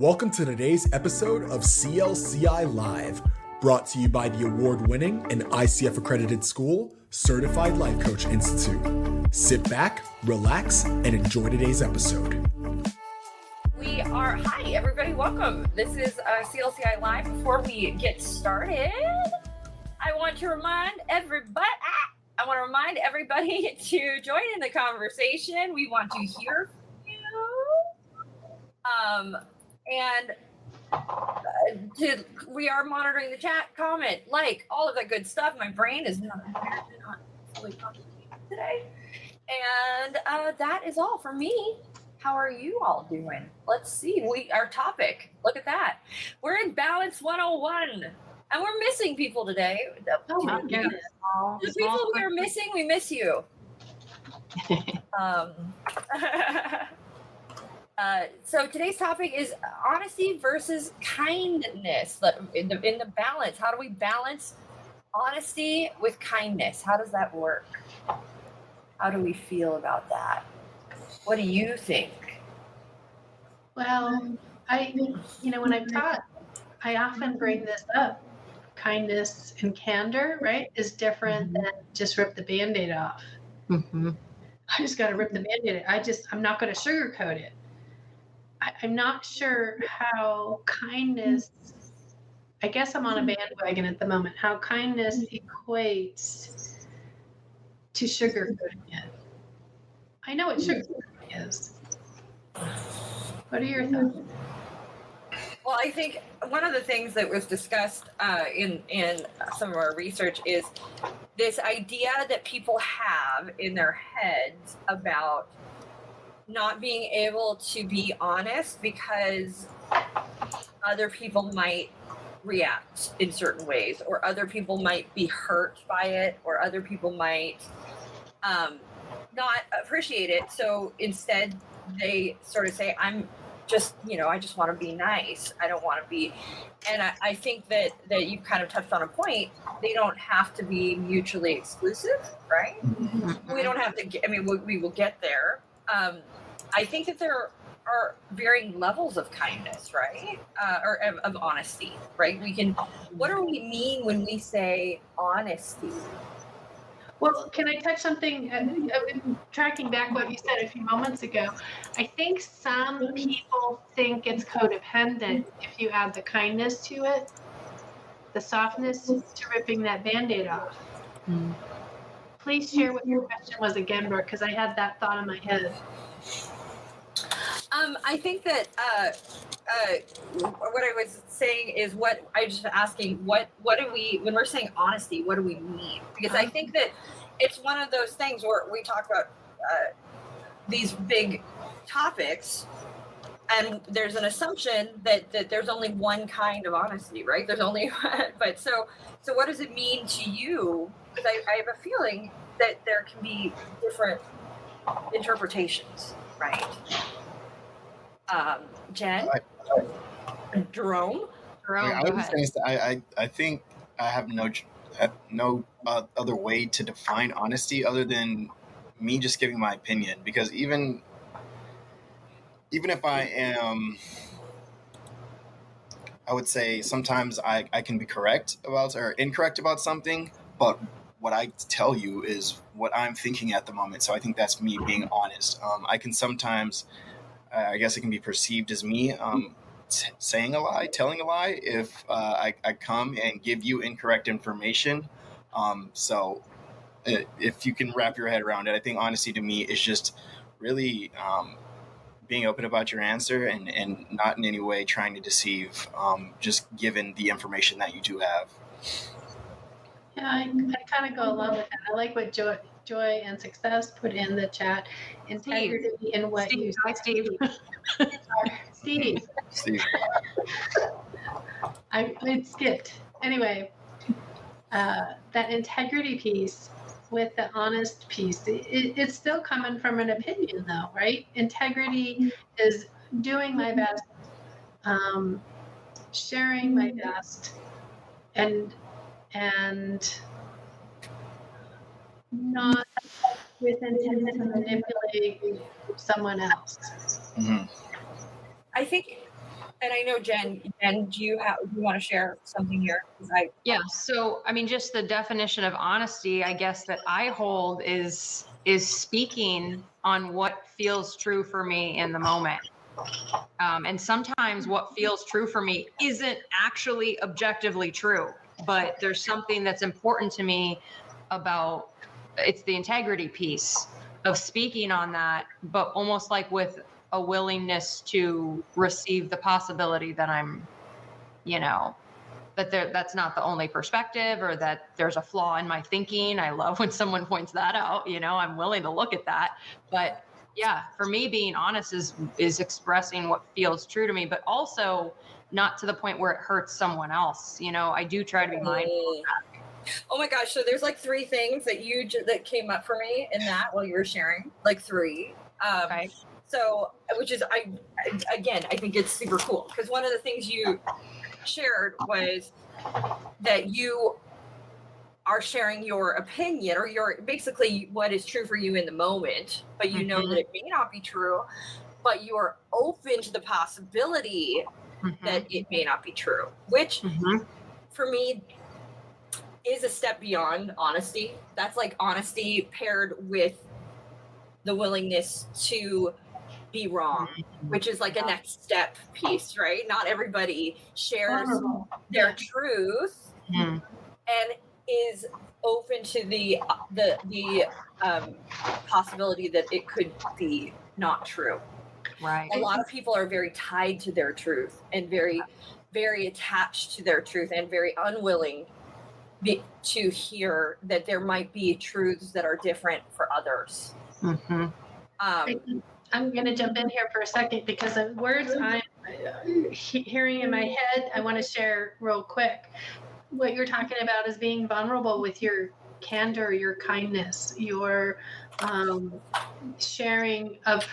Welcome to today's episode of CLCI Live, brought to you by the award-winning and ICF accredited school, Certified Life Coach Institute. Sit back, relax, and enjoy today's episode. Hi everybody, welcome. This is CLCI Live. Before we get started, I want to remind everybody to join in the conversation. We want to hear from you. We are monitoring the chat, comment, like, all of that good stuff. My brain is not fully functioning today. And that is all for me. How are you all doing? Let's see. Our topic, look at that. We're in Balance 101. And we're missing people today. Oh my goodness. The people we are missing, we miss you. So today's topic is honesty versus kindness. In the balance, how do we balance honesty with kindness? How does that work? How do we feel about that? What do you think? Well, when I've taught, I often bring this up. Kindness and candor, right, is different than just rip the Band-Aid off. Mm-hmm. I just got to rip the Band-Aid. I'm not going to sugarcoat it. I'm not sure how kindness, I guess I'm on a bandwagon at the moment, how kindness equates to sugarcoating it. I know what sugarcoating is. What are your thoughts? Well, I think one of the things that was discussed in some of our research is this idea that people have in their heads about not being able to be honest because other people might react in certain ways, or other people might be hurt by it, or other people might not appreciate it. So instead they sort of say, I just want to be nice. I don't want to be. And I think that you've kind of touched on a point. They don't have to be mutually exclusive, right? Mm-hmm. We don't have to, we will get there. I think that there are varying levels of kindness, right? Or of honesty, right? What do we mean when we say honesty? Well, can I touch something, tracking back what you said a few moments ago? I think some people think it's codependent if you add the kindness to it, the softness to ripping that Band-Aid off. Mm. Please share what your question was again, Brooke, because I had that thought in my head. I think that what I was saying is what do we, when we're saying honesty, what do we mean? Because I think that it's one of those things where we talk about these big topics, and there's an assumption that there's only one kind of honesty, right? There's only but so what does it mean to you? Because I have a feeling that there can be different interpretations, right? Jen? Jerome? I think I have no other way to define honesty other than me just giving my opinion, because even if I am, I would say sometimes I can be correct about or incorrect about something, but what I tell you is what I'm thinking at the moment. So I think that's me being honest. I can sometimes, I guess it can be perceived as me saying a lie, telling a lie if I come and give you incorrect information. So if you can wrap your head around it, I think honesty to me is just really being open about your answer and not in any way trying to deceive, just given the information that you do have. Yeah, I kind of go along with that. I like what Joy and Success put in the chat. Integrity in what you say. Hi, Steve. Steve. It skipped. Anyway, that integrity piece with the honest piece, it's still coming from an opinion though, right? Integrity is doing my best, sharing my best, and not with intent to manipulate someone else. I think And I know Jen, do you want to share something here? Yeah. So, I mean, just the definition of honesty, I guess, that I hold is speaking on what feels true for me in the moment. And sometimes what feels true for me isn't actually objectively true, but there's something that's important to me about it's the integrity piece of speaking on that, but almost like with a willingness to receive the possibility that I'm, that's not the only perspective, or that there's a flaw in my thinking. I love when someone points that out. I'm willing to look at that. But yeah, for me, being honest is expressing what feels true to me, but also not to the point where it hurts someone else. I do try to be mindful of that. Oh my gosh! So there's like 3 things that came up for me in that while you were sharing, like 3. Okay. So, which is I think it's super cool, because one of the things you shared was that you are sharing your opinion, or your basically what is true for you in the moment, but you know that it may not be true, but you are open to the possibility that it may not be true, which for me is a step beyond honesty. That's like honesty paired with the willingness to be wrong, which is like a next step piece, right? Not everybody shares their truth and is open to the possibility that it could be not true. Right. A lot of people are very tied to their truth and very, very attached to their truth, and very unwilling to hear that there might be truths that are different for others. I'm going to jump in here for a second, because the words I'm hearing in my head, I want to share real quick. What you're talking about is being vulnerable with your candor, your kindness, your sharing of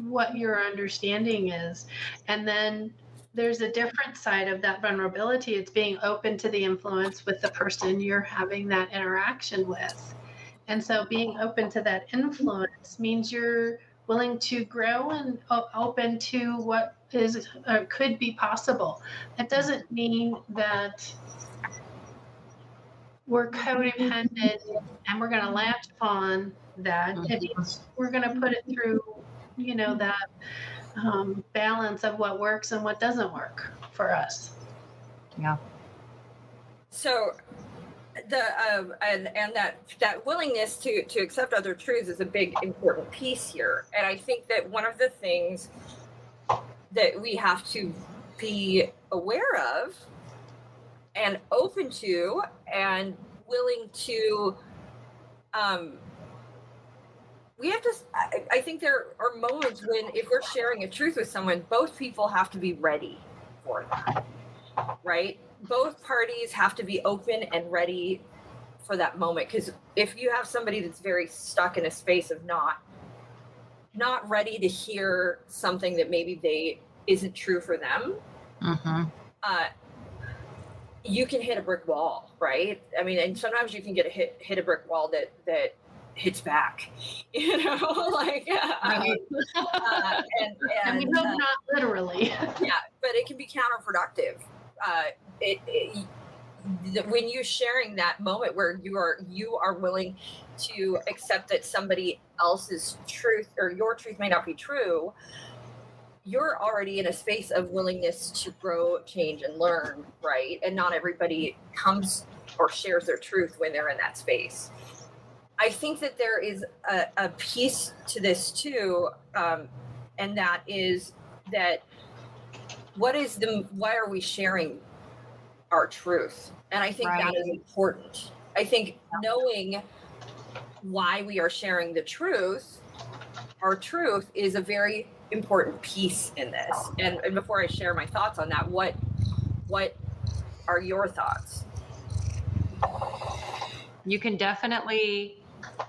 what your understanding is. And then there's a different side of that vulnerability. It's being open to the influence with the person you're having that interaction with. And so being open to that influence means you're willing to grow and open to what is could be possible. It doesn't mean that we're codependent and we're going to latch upon that. It means we're going to put it through, that balance of what works and what doesn't work for us. Yeah. So and that willingness to accept other truths is a big important piece here. And I think that one of the things that we have to be aware of and open to and willing to we have to I think there are moments when, if we're sharing a truth with someone, both people have to be ready for that, right? Both parties have to be open and ready for that moment, because if you have somebody that's very stuck in a space of not ready to hear something that maybe isn't true for them, you can hit a brick wall, right? I mean, and sometimes you can get hit a brick wall that hits back, like and we hope not literally. Yeah, but it can be counterproductive. When you're sharing that moment where you are willing to accept that somebody else's truth or your truth may not be true, you're already in a space of willingness to grow, change, and learn, right? And not everybody comes or shares their truth when they're in that space. I think that there is a piece to this too, and that is that why are we sharing our truth? And I think that is important. I think knowing why we are sharing our truth is a very important piece in this. And before I share my thoughts on that, what are your thoughts? You can definitely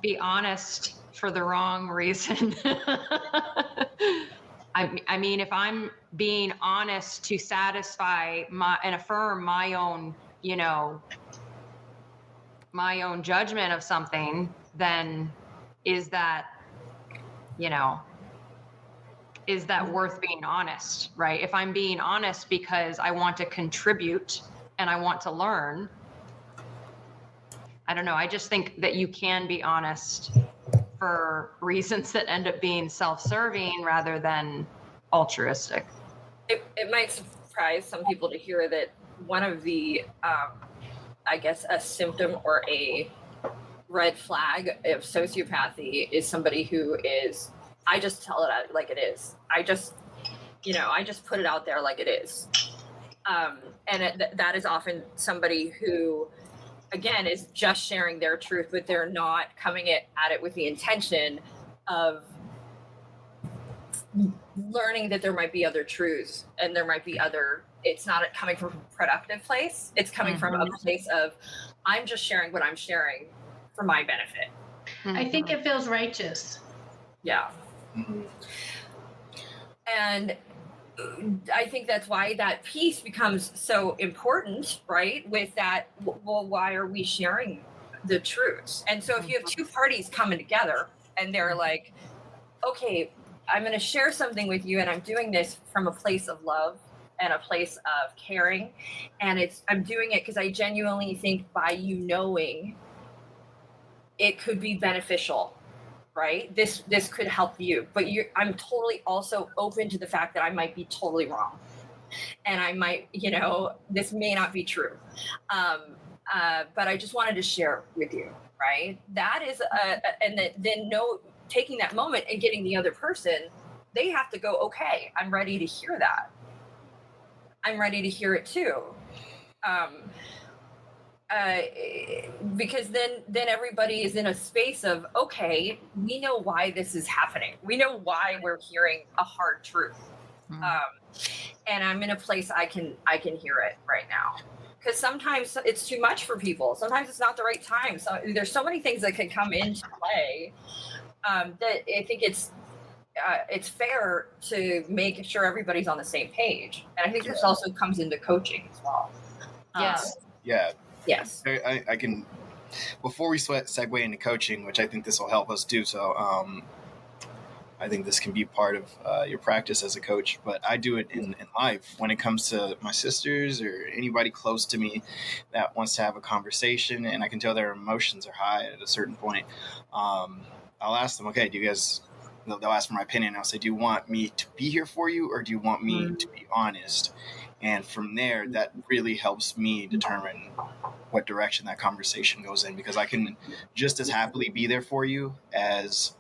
be honest for the wrong reason. I mean, if I'm being honest to satisfy and affirm my own, my own judgment of something, then is that, is that worth being honest, right? If I'm being honest because I want to contribute and I want to learn, I don't know. I just think that you can be honest for reasons that end up being self-serving rather than altruistic. It might surprise some people to hear that one of the, I guess, a symptom or a red flag of sociopathy is somebody who is, I just tell it out like it is. I just put it out there like it is. And that is often somebody who, again, is just sharing their truth, but they're not coming at it with the intention of learning that there might be other truths and there might be other, it's not coming from a productive place. It's coming from a place of, I'm just sharing what I'm sharing for my benefit. I think it feels righteous. Yeah. And I think that's why that piece becomes so important, right? With that, well, why are we sharing the truths? And so if you have two parties coming together and they're like, okay, I'm going to share something with you and I'm doing this from a place of love and a place of caring. And I'm doing it because I genuinely think by you knowing it could be beneficial, right? This could help you, but I'm totally also open to the fact that I might be totally wrong. And I might, this may not be true. But I just wanted to share with you, right? That is, taking that moment and getting the other person, they have to go, okay, I'm ready to hear that. I'm ready to hear it too. Because then everybody is in a space of, okay, we know why this is happening. We know why we're hearing a hard truth. And I'm in a place I can hear it right now. Because sometimes it's too much for people. Sometimes it's not the right time. So there's so many things that can come into play that I think it's fair to make sure everybody's on the same page. And I think this also comes into coaching as well. Yes. Yeah. Yes. I can, before we segue into coaching, which I think this will help us do so, I think this can be part of your practice as a coach, but I do it in life when it comes to my sisters or anybody close to me that wants to have a conversation and I can tell their emotions are high at a certain point. I'll ask them, okay, they'll ask for my opinion. I'll say, do you want me to be here for you or do you want me to be honest? And from there, that really helps me determine what direction that conversation goes in, because I can just as happily be there for you as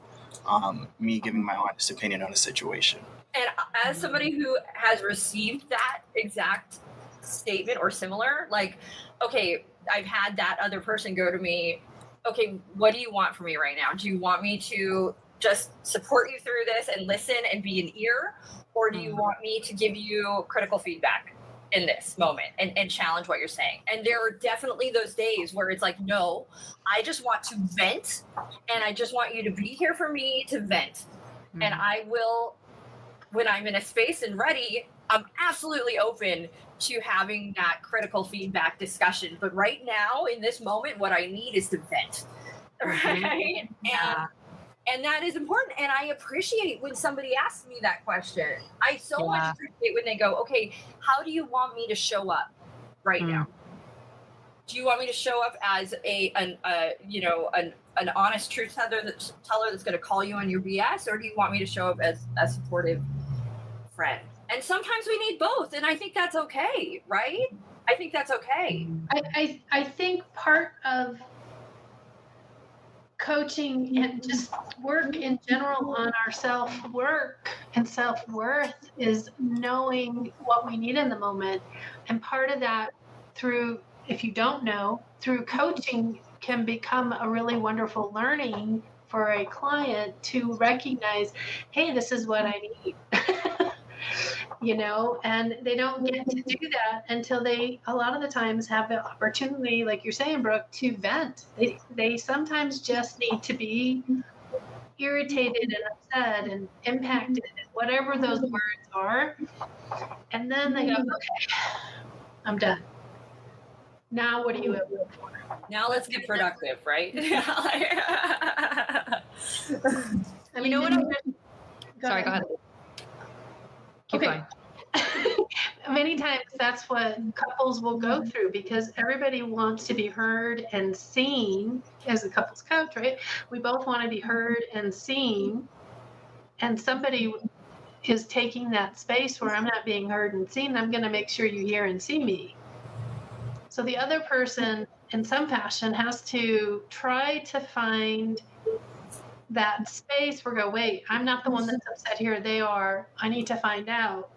me giving my honest opinion on a situation. And as somebody who has received that exact statement or similar, like, okay, I've had that other person go to me, okay, what do you want from me right now? Do you want me to just support you through this and listen and be an ear? Or do you want me to give you critical feedback in this moment and challenge what you're saying? And there are definitely those days where it's like, no, I just want to vent and I just want you to be here for me to vent. And I will, when I'm in a space and ready, I'm absolutely open to having that critical feedback discussion. But right now in this moment, what I need is to vent. Right? Yeah. And that is important. And I appreciate when somebody asks me that question. I so much appreciate when they go, okay, how do you want me to show up right now? Do you want me to show up as an honest truth teller that's going to call you on your BS? Or do you want me to show up as a supportive friend? And sometimes we need both. And I think that's okay, right? I think that's okay. I think part of coaching and just work in general on our self-work and self-worth is knowing what we need in the moment. And part of that if you don't know, through coaching can become a really wonderful learning for a client to recognize, hey, this is what I need. And they don't get to do that until they, a lot of the times, have the opportunity, like you're saying, Brooke, to vent. They sometimes just need to be irritated and upset and impacted, whatever those words are. And then they go, okay, I'm done. Now what do you have for? Now let's get productive, right? I mean, what? Sorry, go ahead. Keep Okay. going. Many times that's what couples will go through because everybody wants to be heard and seen as a couples coach, right? We both want to be heard and seen. And somebody is taking that space where I'm not being heard and seen. I'm going to make sure you hear and see me. So the other person, in some fashion, has to try to find that space where go, wait, I'm not the one that's upset here. They are. I need to find out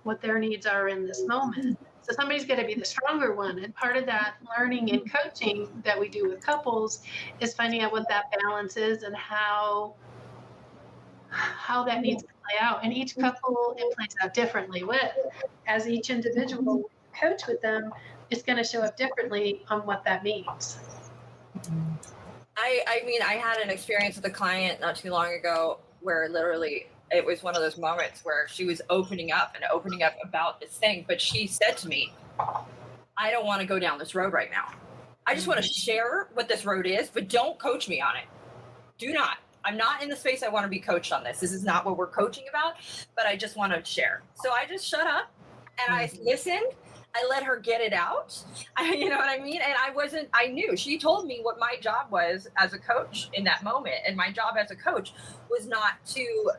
what their needs are in this moment. So somebody's got to be the stronger one. And part of that learning and coaching that we do with couples is finding out what that balance is and how that needs to play out. And each couple, it plays out differently with. As each individual coach with them, it's going to show up differently on what that means. I mean, I had an experience with a client not too long ago where literally it was one of those moments where she was opening up about this thing, but she said to me, I don't want to go down this road right now. I just want to share what this road is, but don't coach me on it. Do not. I'm not in the space I want to be coached on this. This is not what we're coaching about, but I just want to share. So I just shut up and I listened. I let her get it out. You know what I mean? And I knew. She told me what my job was as a coach in that moment. And my job as a coach was not to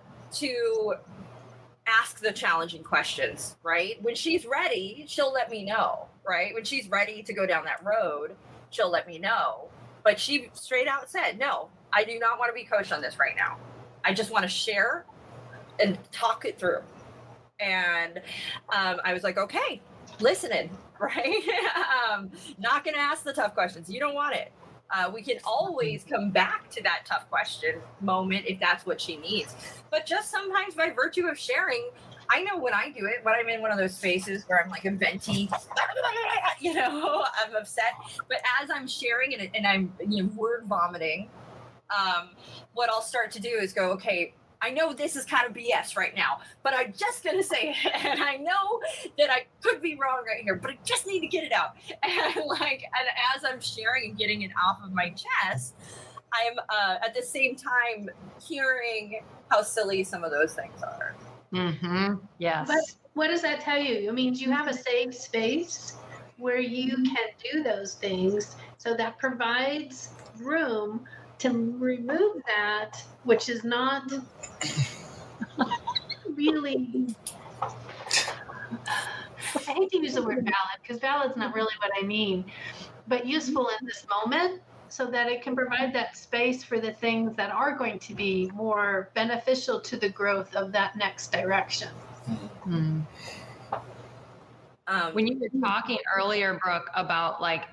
ask the challenging questions, right? When she's ready, she'll let me know, right? When she's ready to go down that road, she'll let me know. But she straight out said, no, I do not want to be coached on this right now. I just want to share and talk it through. And I was like, okay, listening, right? Not going to ask the tough questions. You don't want it. We can always come back to that tough question moment if that's what she needs. But just sometimes by virtue of sharing, I know when I do it, when I'm in one of those spaces where I'm like a venti, you know, I'm upset. But as I'm sharing and I'm word vomiting, what I'll start to do is go, okay, I know this is kind of BS right now, but I'm just going to say it. And I know that I could be wrong right here, but I just need to get it out. And as I'm sharing and getting it off of my chest, I'm at the same time hearing how silly some of those things are. Mm-hmm. Yes. But what does that tell you? It means you have a safe space where you can do those things. So that provides room to remove that, which is not really, I hate to use the word valid because valid's not really what I mean, but useful in this moment so that it can provide that space for the things that are going to be more beneficial to the growth of that next direction. Mm. When you were talking earlier, Brooke, about like,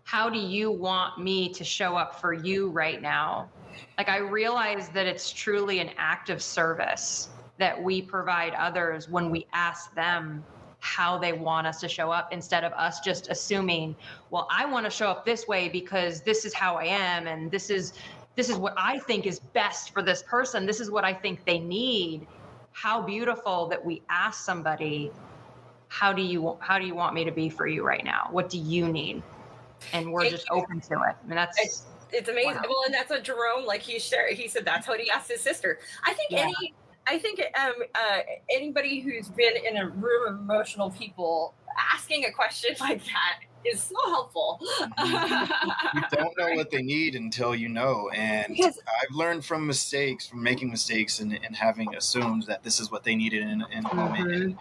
how do you want me to show up for you right now? Like, I realize that it's truly an act of service that we provide others when we ask them how they want us to show up, instead of us just assuming, well, I want to show up this way because this is how I am. And this is what I think is best for this person. This is what I think they need. How beautiful that we ask somebody, how do you want me to be for you right now? What do you need? And we're just open to it. I mean, it's amazing. Wow. Well, and that's what Jerome, like he shared. He said that's what he asked his sister. I think anybody who's been in a room of emotional people, asking a question like that is so helpful. You don't know what they need until you know. And Yes. I've learned from making mistakes and having assumed that this is what they needed in a moment.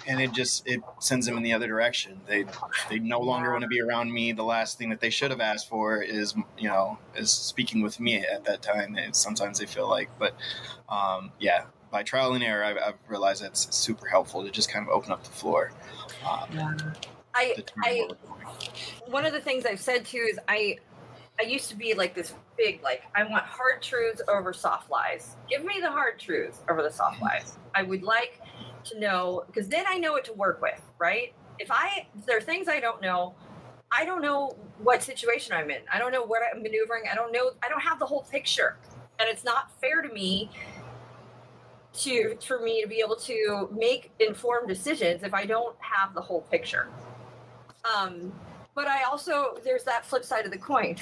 And it sends them in the other direction. They no longer want to be around me. The last thing that they should have asked for is speaking with me at that time. And sometimes they feel like, but by trial and error, I've realized that's super helpful to just kind of open up the floor. One of the things I've said too is I used to be like this big, like, I want hard truths over soft lies. Give me the hard truths over the soft lies. I would like to know, because then I know what to work with, right? If there are things I don't know what situation I'm in. I don't know what I'm maneuvering. I don't have the whole picture. And it's not fair to me for me to be able to make informed decisions if I don't have the whole picture. But I also, there's that flip side of the coin.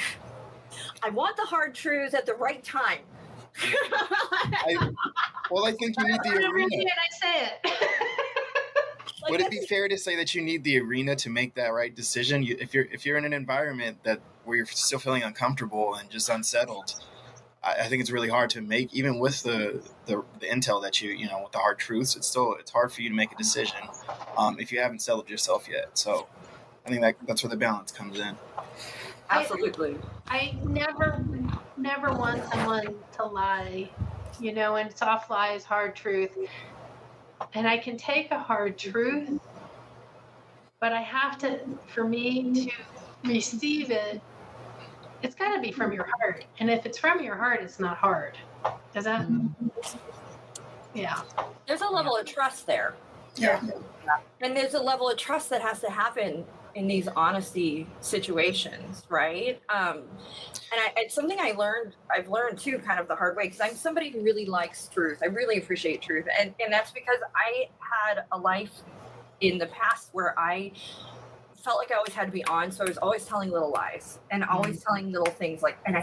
I want the hard truths at the right time. I think you need the arena. And I say it. would it be fair to say that you need the arena to make that right decision? If you're in an environment where you're still feeling uncomfortable and just unsettled, I think it's really hard to make, even with the intel that with the hard truths. It's hard for you to make a decision if you haven't settled yourself yet. So I think that's where the balance comes in. Absolutely. I never want someone to lie, and soft lies, hard truth. And I can take a hard truth, but I have to, for me to receive it, it's got to be from your heart. And if it's from your heart, it's not hard. Does that? Yeah. There's a level of trust there. Yeah. And there's a level of trust that has to happen in these honesty situations, right? It's something I've learned too, kind of the hard way, because I'm somebody who really likes truth. I really appreciate truth. And that's because I had a life in the past where I felt like I always had to be on. So I was always telling little lies and always telling little things and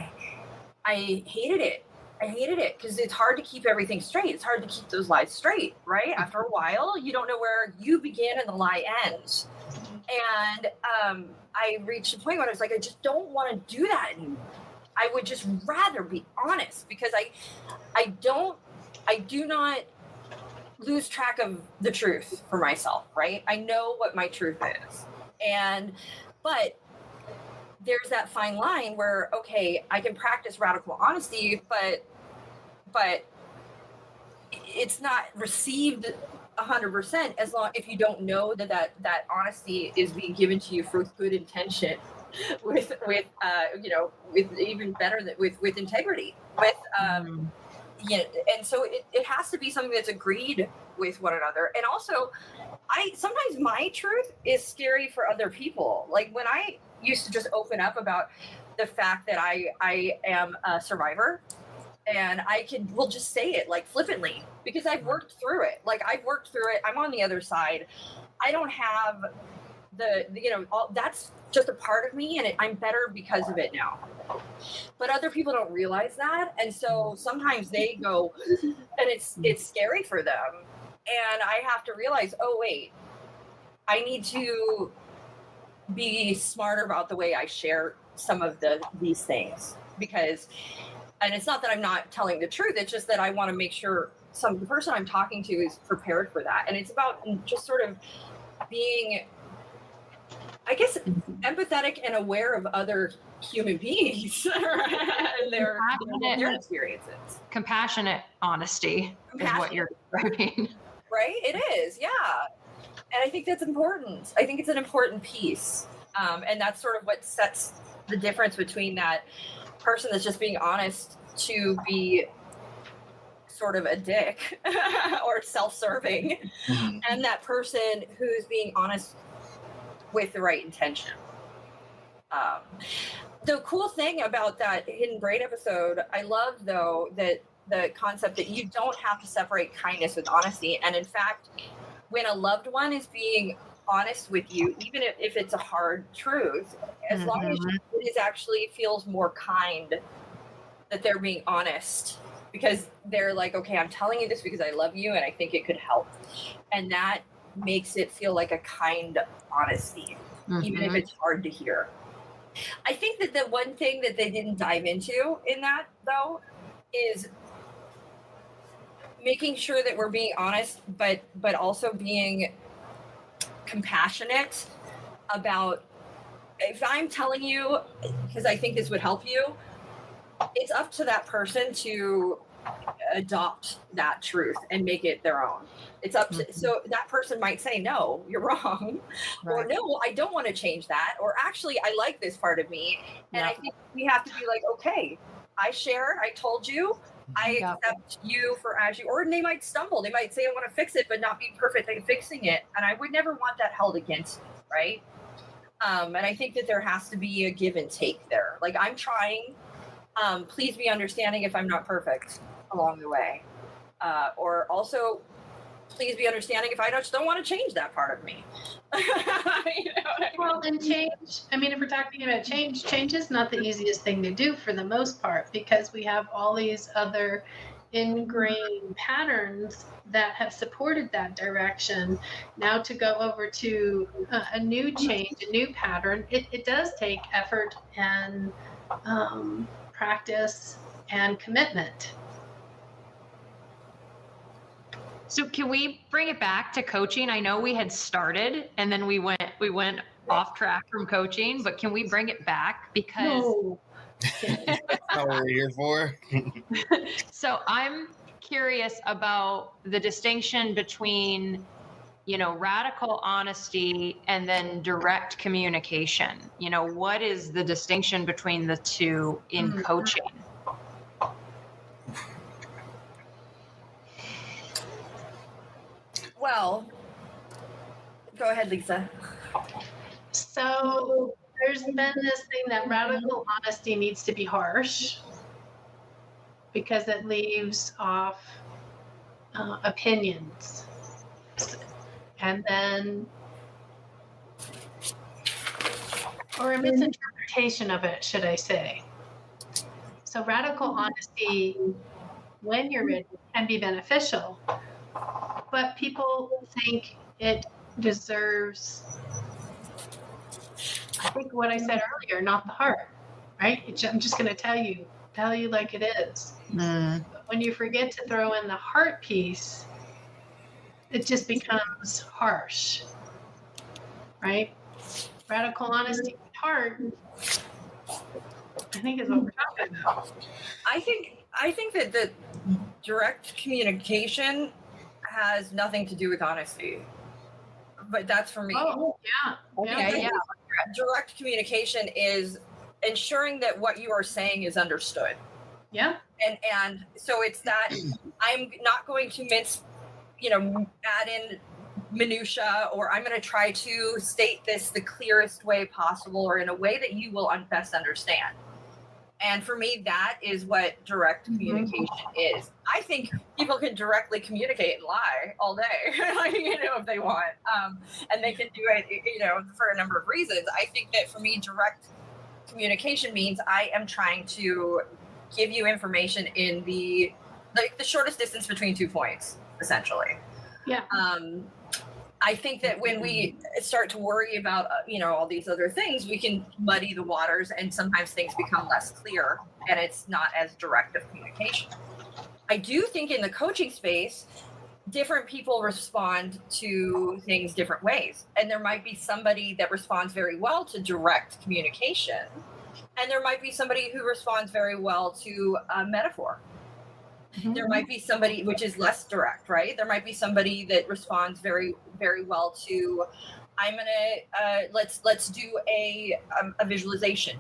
I hated it. I hated it because it's hard to keep everything straight. It's hard to keep those lies straight, right? After a while, you don't know where you begin and the lie ends. And I reached a point where I was like, I just don't want to do that anymore. I would just rather be honest, because I do not lose track of the truth for myself, right? I know what my truth is. But there's that fine line where, okay, I can practice radical honesty, but it's not received 100% if you don't know that honesty is being given to you for good intention, with even better with integrity, and so it has to be something that's agreed with one another. And also, sometimes my truth is scary for other people. Like when I used to just open up about the fact that I am a survivor, and will just say it like flippantly, because I've worked through it. I'm on the other side. I don't have that's just a part of me, and I'm better because of it now. But other people don't realize that, and so sometimes they go, and it's scary for them. And I have to realize, oh wait, I need to be smarter about the way I share some of these things, and it's not that I'm not telling the truth. It's just that I want to make sure the person I'm talking to is prepared for that. And it's about just sort of being, I guess, empathetic and aware of other human beings and their experiences. Compassionate honesty is what you're describing. Right? It is, yeah. And I think that's important. I think it's an important piece. And that's sort of what sets the difference between that person that's just being honest to be sort of a dick or self-serving, and that person who's being honest with the right intention. The cool thing about that Hidden Brain episode, I love though that the concept that you don't have to separate kindness with honesty. And in fact, when a loved one is being honest with you, even if it's a hard truth, as long as it is actually feels more kind that they're being honest, because they're like, okay, I'm telling you this because I love you and I think it could help. And that makes it feel like a kind honesty, even if it's hard to hear. I think that the one thing that they didn't dive into in that, though, is making sure that we're being honest, but also being compassionate about, if I'm telling you because I think this would help you, it's up to that person to adopt that truth and make it their own. It's up to, so that person might say, no, you're wrong, or no, I don't want to change that, or actually I like this part of me. And I think we have to be like, okay, I shared, I told you, I accept you for as you, or they might stumble. They might say, I want to fix it, but not be perfect at fixing it. And I would never want that held against me, right? And I think that there has to be a give and take there. Like, I'm trying, please be understanding if I'm not perfect along the way. Or also, please be understanding if I just don't want to change that part of me. Well, and change, I mean, if we're talking about change is not the easiest thing to do for the most part, because we have all these other ingrained patterns that have supported that direction. Now to go over to a new change, a new pattern, it does take effort and practice and commitment. So can we bring it back to coaching? I know we had started and then we went off track from coaching, but can we bring it back? Because No. That's not what we're here for. so I'm curious about the distinction between, radical honesty and then direct communication. What is the distinction between the two in coaching? Well, go ahead, Lisa. So there's been this thing that radical honesty needs to be harsh because it leaves off opinions. And then, or a misinterpretation of it, should I say. So radical honesty, when you're ready, can be beneficial, but people think it deserves, I think what I said earlier, not the heart, right? I'm just going to tell you like it is. But when you forget to throw in the heart piece, it just becomes harsh, right? Radical honesty with heart, I think is what we're talking about. I think that the direct communication has nothing to do with honesty, but that's for me. Oh, yeah. Direct communication is ensuring that what you are saying is understood. Yeah. And so it's that I'm not going to add in minutia, or I'm going to try to state this the clearest way possible or in a way that you will best understand. And for me, that is what direct communication is. I think people can directly communicate and lie all day, if they want. And they can do it, for a number of reasons. I think that for me, direct communication means I am trying to give you information in the shortest distance between 2 points, essentially. Yeah. I think that when we start to worry about, all these other things, we can muddy the waters and sometimes things become less clear and it's not as direct of communication. I do think in the coaching space, different people respond to things different ways. And there might be somebody that responds very well to direct communication. And there might be somebody who responds very well to a metaphor. There might be somebody which is less direct, right? There might be somebody that responds very, very well to, I'm gonna let's do a visualization,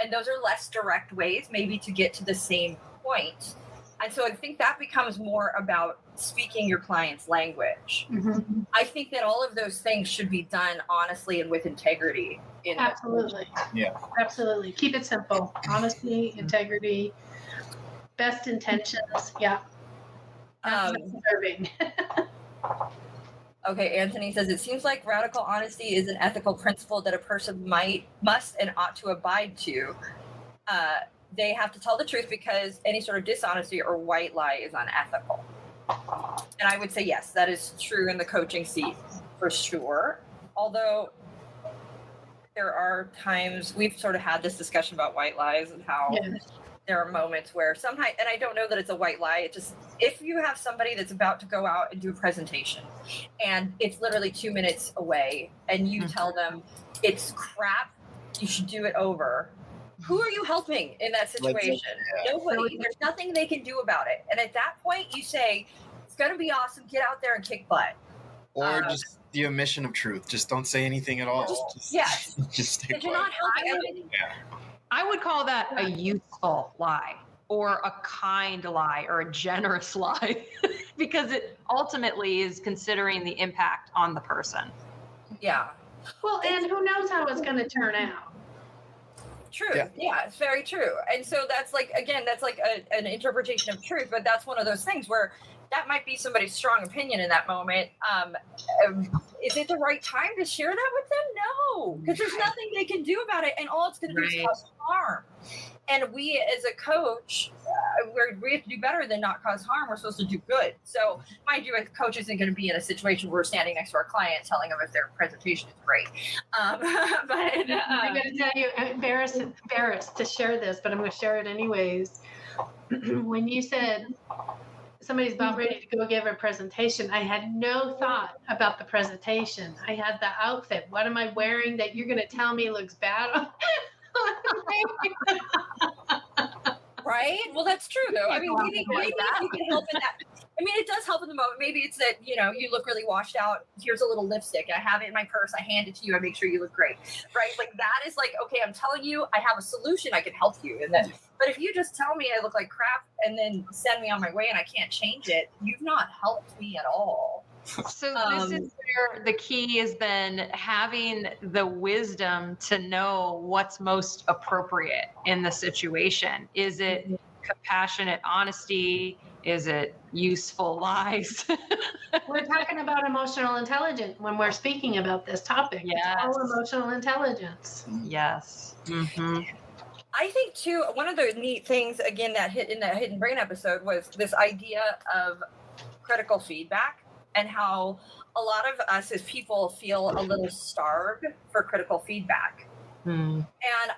and those are less direct ways maybe to get to the same point. And so I think that becomes more about speaking your client's language. I think that all of those things should be done honestly and with integrity. Absolutely. Yeah. Absolutely. Keep it simple. Honesty, integrity, best intentions. Yeah. Serving. Okay, Anthony says, it seems like radical honesty is an ethical principle that a person must and ought to abide to. They have to tell the truth because any sort of dishonesty or white lie is unethical. And I would say, yes, that is true in the coaching seat for sure. Although there are times we've sort of had this discussion about white lies and how there are moments where sometimes, and I don't know that it's a white lie, it just, if you have somebody that's about to go out and do a presentation and it's literally 2 minutes away and you tell them it's crap, you should do it over. Who are you helping in that situation? Nobody. There's nothing they can do about it. And at that point you say, it's going to be awesome. Get out there and kick butt. Or just the omission of truth. Just don't say anything at all. Just stay quiet. You're not helping anything. I would call that a useful lie or a kind lie or a generous lie because it ultimately is considering the impact on the person. Yeah. Well, and who knows how it's going to turn out. True. Yeah, it's very true. And so that's like, again, that's like an interpretation of truth, but that's one of those things where that might be somebody's strong opinion in that moment. Is it the right time to share that with them? No, because there's nothing they can do about it. And all it's going to do is cause harm. And we, as a coach, we have to do better than not cause harm. We're supposed to do good. So, mind you, a coach isn't going to be in a situation where we're standing next to our client telling them if their presentation is great. But I'm going to tell you, I'm embarrassed to share this, but I'm going to share it anyways. When you said somebody's about ready to go give a presentation, I had no thought about the presentation. I had the outfit. What am I wearing that you're going to tell me looks bad on? Right? Well, that's true, though. I mean, maybe you can help in that. I mean, it does help in the moment. Maybe it's that, you look really washed out. Here's a little lipstick. I have it in my purse. I hand it to you. I make sure you look great. Right? Like, that is like, okay, I'm telling you, I have a solution. I can help you. And then, but if you just tell me I look like crap and then send me on my way and I can't change it, you've not helped me at all. So this is where the key is then having the wisdom to know what's most appropriate in the situation. Is it compassionate honesty? Is it useful lies? We're talking about emotional intelligence when we're speaking about this topic. Yes. It's all emotional intelligence. Yes. Mm-hmm. I think too, one of the neat things, again, that hit in that Hidden Brain episode was this idea of critical feedback and how a lot of us as people feel a little starved for critical feedback. And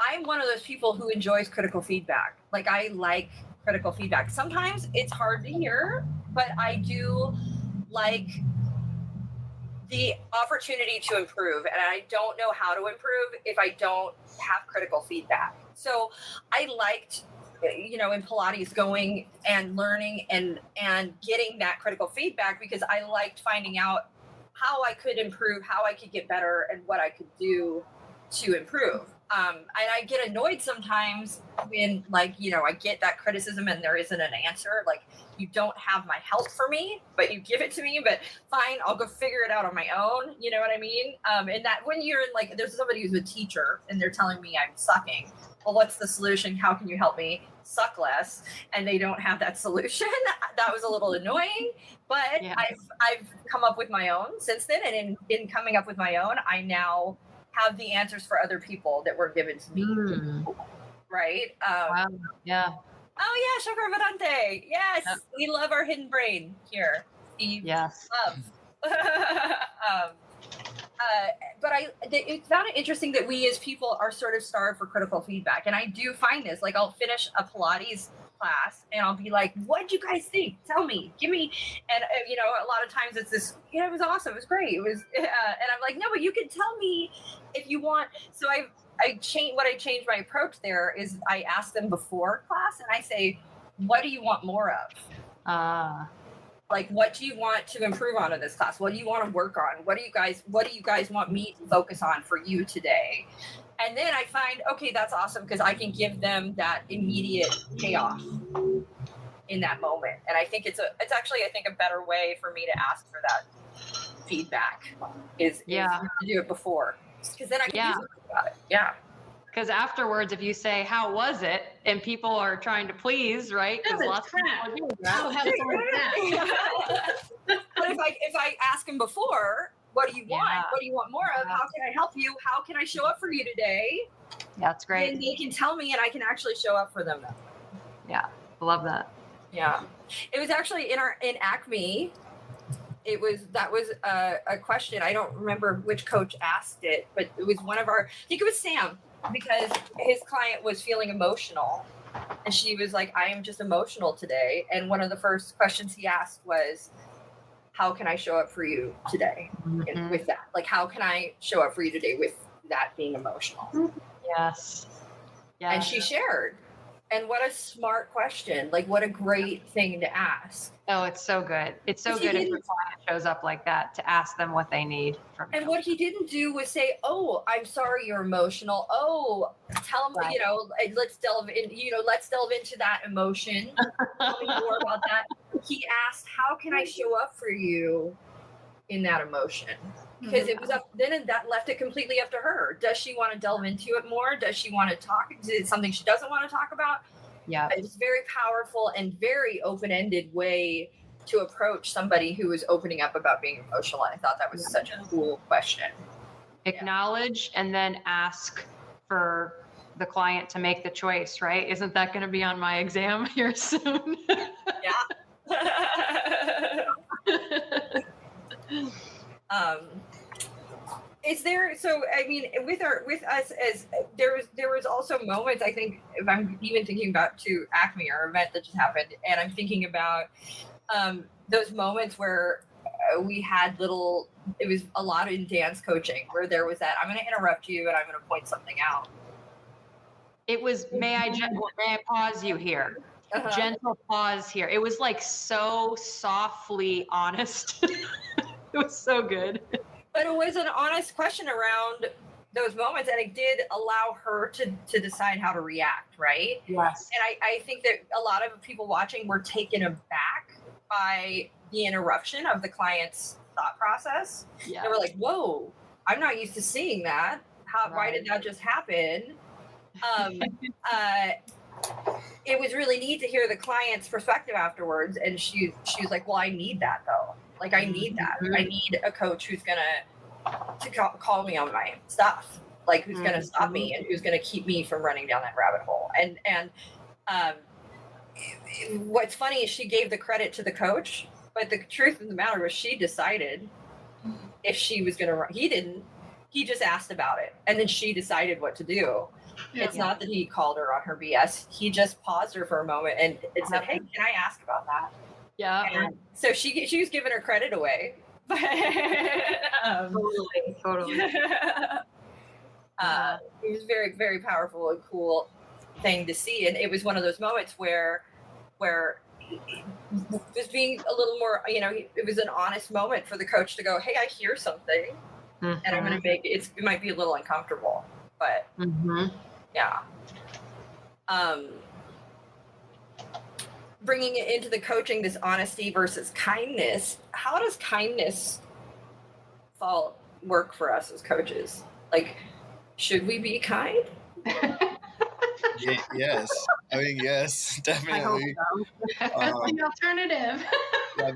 I'm one of those people who enjoys critical feedback. Like, I like critical feedback. Sometimes it's hard to hear, but I do like the opportunity to improve. And I don't know how to improve if I don't have critical feedback. So I liked, in Pilates, going and learning and getting that critical feedback, because I liked finding out how I could improve, how I could get better, and what I could do to improve. And I get annoyed sometimes when, I get that criticism and there isn't an answer. Like, you don't have my help for me, but you give it to me, but fine, I'll go figure it out on my own. You know what I mean? And that when you're in, there's somebody who's a teacher and they're telling me I'm sucking. Well, what's the solution? How can you help me suck less? And they don't have that solution. That was a little annoying, but yeah. I've come up with my own since then. And in coming up with my own, I now have the answers for other people that were given to me. Right? Wow. Yeah. Oh yeah, Shakra Vedante. Yes, yep. We love our hidden brain here. Steve. Yes. Love. But I found it interesting that we as people are sort of starved for critical feedback. And I do find this, I'll finish a Pilates class and I'll be like, what'd you guys think? Tell me, give me. And, a lot of times it's this, it was awesome. It was great. It was, and I'm like, no, but you can tell me if you want. So I changed my approach there is I ask them before class and I say, what do you want more of? What do you want to improve on in this class? What do you want to work on? What do you guys want me to focus on for you today? And then I find, okay, that's awesome, because I can give them that immediate payoff in that moment. And I think it's actually a better way for me to ask for that feedback is to do it before, because then I can do something about it. Yeah. Because afterwards, if you say, how was it? And people are trying to please, right? Because lots of people do that. But if I ask them before, what do you want? Yeah. What do you want more of? How can I help you? How can I show up for you today? That's great. And they can tell me and I can actually show up for them then. Yeah, I love that. Yeah. It was actually in Acme. That was a question. I don't remember which coach asked it, but it was I think it was Sam, because his client was feeling emotional and she was like, I am just emotional today. And one of the first questions he asked was, how can I show up for you today with that? How can I show up for you today with that being emotional? Yes. And she shared. And what a smart question. What a great thing to ask. Oh, it's so good. It's so good if your client shows up like that, to ask them what they need from you. And what he didn't do was say, oh, I'm sorry you're emotional. Oh, tell them, let's delve into that emotion. Tell me more about that. He asked, how can I show up for you in that emotion? Because it was that left it completely up to her. Does she want to delve into it more? Does she want to talk? Is it something she doesn't want to talk about? Yeah. It's very powerful and very open-ended way to approach somebody who is opening up about being emotional. I thought that was such a cool question. Acknowledge and then ask for the client to make the choice, right? Isn't that going to be on my exam here soon? Yeah. Is there, so I mean, with us, as there was also moments, I think, if I'm even thinking about to Acme, our event that just happened, and I'm thinking about those moments where we had it was a lot in dance coaching where there was that, I'm going to interrupt you and I'm going to point something out. It was, may I pause you here? Uh-huh. Gentle pause here. It was like so softly honest. It was so good. But it was an honest question around those moments, and it did allow her to decide how to react, right? Yes. And I think that a lot of people watching were taken aback by the interruption of the client's thought process. Yeah. They were like, whoa, I'm not used to seeing that. Why did that just happen? It was really neat to hear the client's perspective afterwards, and she was like, well, I need that though. Like, I need that. I need a coach who's gonna call me on my stuff, like who's gonna stop me and who's gonna keep me from running down that rabbit hole. And what's funny is she gave the credit to the coach, but the truth of the matter was she decided if she was gonna run. He didn't. He just asked about it, and then she decided what to do. Yeah. It's not that he called her on her BS. He just paused her for a moment and said, "Hey, can I ask about that?" Yeah. And so she was giving her credit away. Totally. It was very, very powerful and cool thing to see, and it was one of those moments where just being a little more, it was an honest moment for the coach to go, "Hey, I hear something, and I'm going to make it. It might be a little uncomfortable, but yeah." Bringing it into the coaching, this honesty versus kindness. How does kindness work for us as coaches? Like, should we be kind? Yes. I mean, yes, definitely. That's the alternative. Yeah,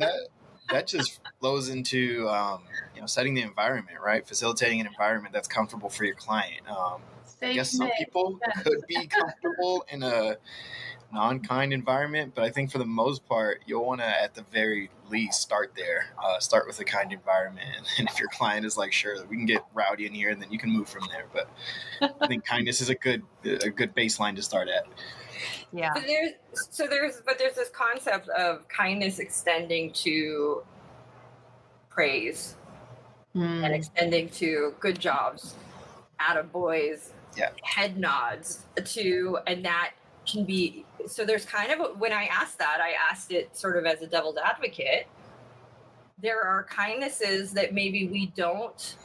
that just flows into setting the environment, right? Facilitating an environment that's comfortable for your client. I guess some people could be comfortable in a non-kind environment, but I think for the most part, you'll want to, at the very least, start there. Start with a kind environment, and if your client is like, "Sure, we can get rowdy in here," and then you can move from there. But I think kindness is a good baseline to start at. Yeah. But there's this concept of kindness extending to praise and extending to good jobs, attaboys, head nods and that can be, so there's kind of, when I asked that, I asked it sort of as a devil's advocate. There are kindnesses that maybe we don't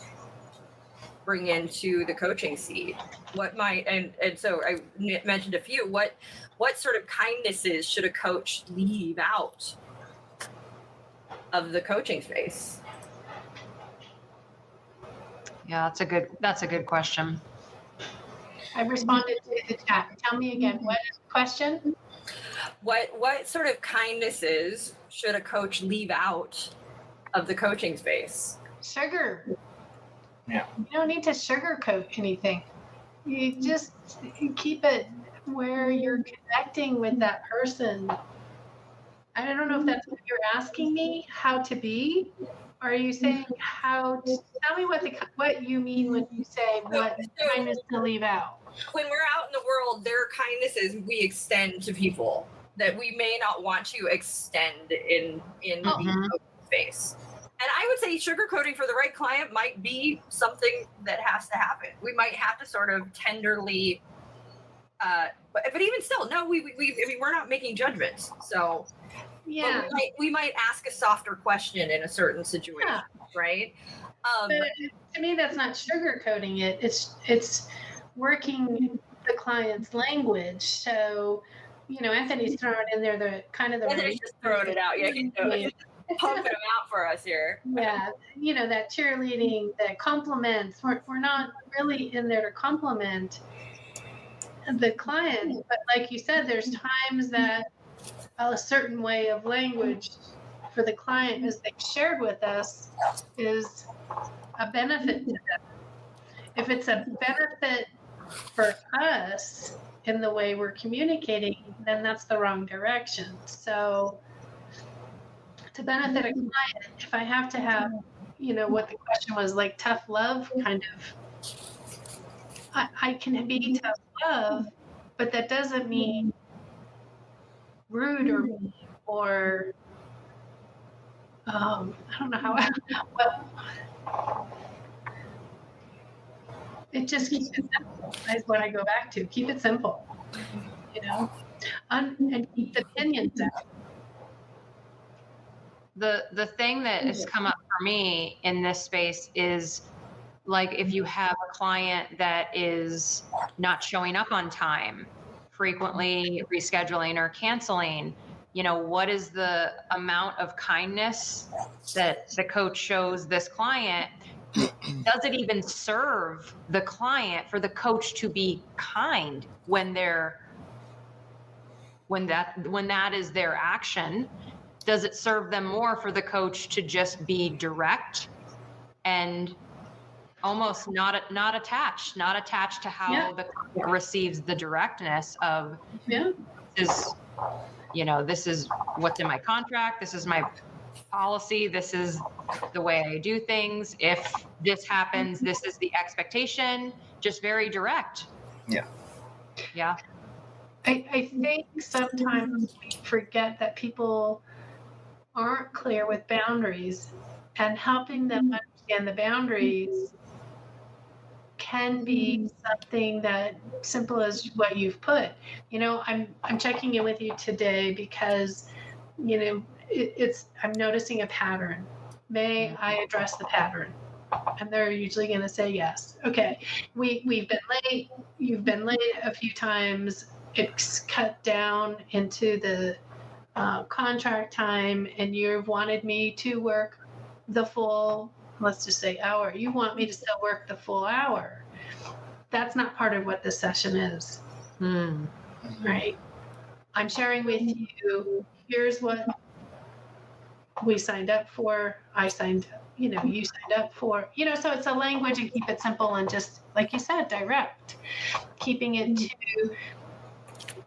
bring into the coaching seat. What might, and so I mentioned a few, what sort of kindnesses should a coach leave out of the coaching space? Yeah, that's a good question. I responded to the chat. Tell me again, what is the question? What sort of kindnesses should a coach leave out of the coaching space? Sugar. Yeah. You don't need to sugarcoat anything. You just keep it where you're connecting with that person. I don't know if that's what you're asking me, how to be. Or are you saying how to, tell me what you mean when you say what kindness to leave out? When we're out in the world, there are kindnesses we extend to people that we may not want to extend in the coaching space. And I would say sugarcoating for the right client might be something that has to happen. We might have to sort of tenderly, but even still, no, I mean, we're not making judgments. So yeah, we might ask a softer question in a certain situation, right? But to me, that's not sugarcoating it. It's working the client's language. So, Anthony's throwing in there Anthony's just throwing it out. Yeah, he's pumping them out for us here. Yeah, that cheerleading, the compliments. We're not really in there to compliment the client, but like you said, there's times that a certain way of language for the client, as they've shared with us, is a benefit to them. If it's a benefit for us in the way we're communicating, then that's the wrong direction. So to benefit a client, if I have to have, what the question was, like tough love kind of, I can be tough love, but that doesn't mean rude or I don't know how, well, it just keeps it simple. That's what I go back to. Keep it simple, and keep the opinions out. The thing that has come up for me in this space is, like, if you have a client that is not showing up on time, frequently rescheduling or canceling, what is the amount of kindness that the coach shows this client? Does it even serve the client for the coach to be kind when that is their action? Does it serve them more for the coach to just be direct and almost not attached to how the client receives the directness of, this is what's in my contract, this is my policy, this is the way I do things. If this happens, this is the expectation. Just very direct. Yeah. I think sometimes we forget that people aren't clear with boundaries, and helping them understand the boundaries can be something that simple as what you've put. I'm checking in with you today because, I'm noticing a pattern. May I address the pattern? And they're usually going to say yes. Okay, we've been late. You've been late a few times. It's cut down into the contract time, and you've wanted me to work the full, let's just say, hour. You want me to still work the full hour. That's not part of what this session is. Right? I'm sharing with you, here's what we signed up for. I signed, you signed up for, so it's a language, and keep it simple and just, like you said, direct. Keeping it to,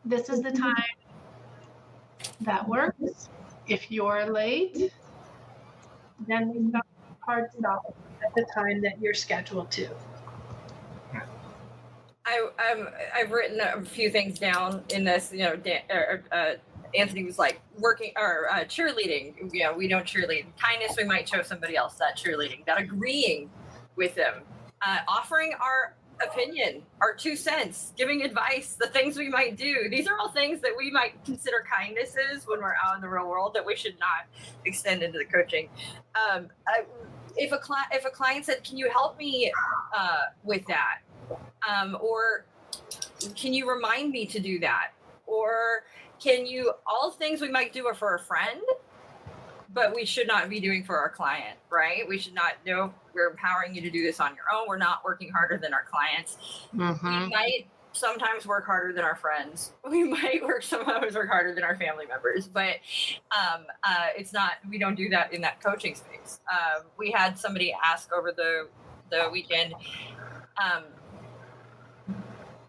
this is the time that works. If you're late, then we stop hard stop at the time that you're scheduled to. I've written a few things down in this. Anthony was like working or cheerleading. We don't cheerlead. Kindness, we might show somebody else that cheerleading. That agreeing with them, offering our opinion, our 2 cents, giving advice, the things we might do. These are all things that we might consider kindnesses when we're out in the real world that we should not extend into the coaching. If a client said, "Can you help me with that?" Or can you remind me to do that? Or can you, all things we might do for a friend, but we should not be doing for our client, right? We should not know we're empowering you to do this on your own. We're not working harder than our clients. Mm-hmm. We might sometimes work harder than our friends. We might sometimes work harder than our family members, but it's not, we don't do that in that coaching space. We had somebody ask over the weekend,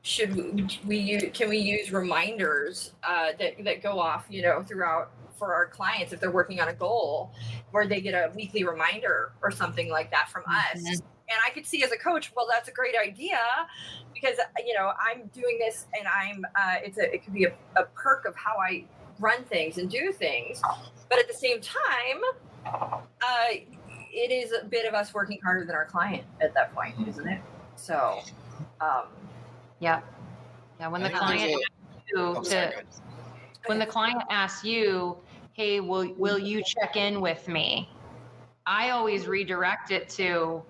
can we use reminders that go off, throughout for our clients if they're working on a goal, where they get a weekly reminder or something like that from us. And I could see as a coach, well, that's a great idea because, I'm doing this and it could be a perk of how I run things and do things. But at the same time, it is a bit of us working harder than our client at that point, isn't it? So, yeah. When the client when the client asks you, "Hey, will you check in with me?" I always redirect it to,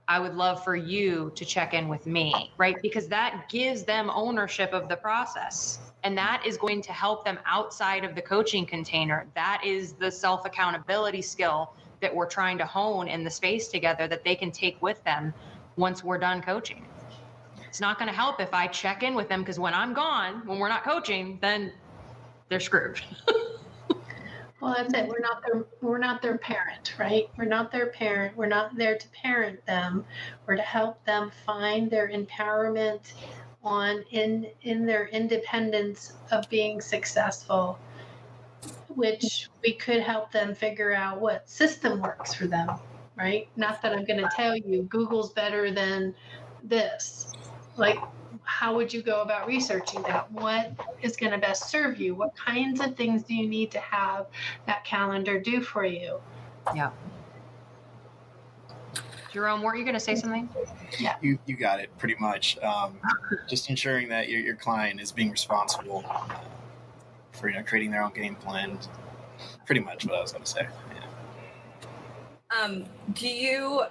"I would love for you to check in with me," right? Because that gives them ownership of the process, and that is going to help them outside of the coaching container. That is the self-accountability skill that we're trying to hone in the space together that they can take with them once we're done coaching. It's not going to help if I check in with them, because when I'm gone, when we're not coaching, then they're screwed. Well, that's it. We're not their parent, right? We're not their parent. We're not there to parent them. We're to help them find their empowerment in their independence of being successful, which we could help them figure out what system works for them, right? Not that I'm going to tell you Google's better than this. Like, how would you go about researching that? What is going to best serve you? What kinds of things do you need to have that calendar do for you? Yeah. Jerome, weren't you going to say something? Yeah. You got it pretty much. Just ensuring that your client is being responsible for creating their own game plan. Pretty much what I was going to say. Yeah. Do you?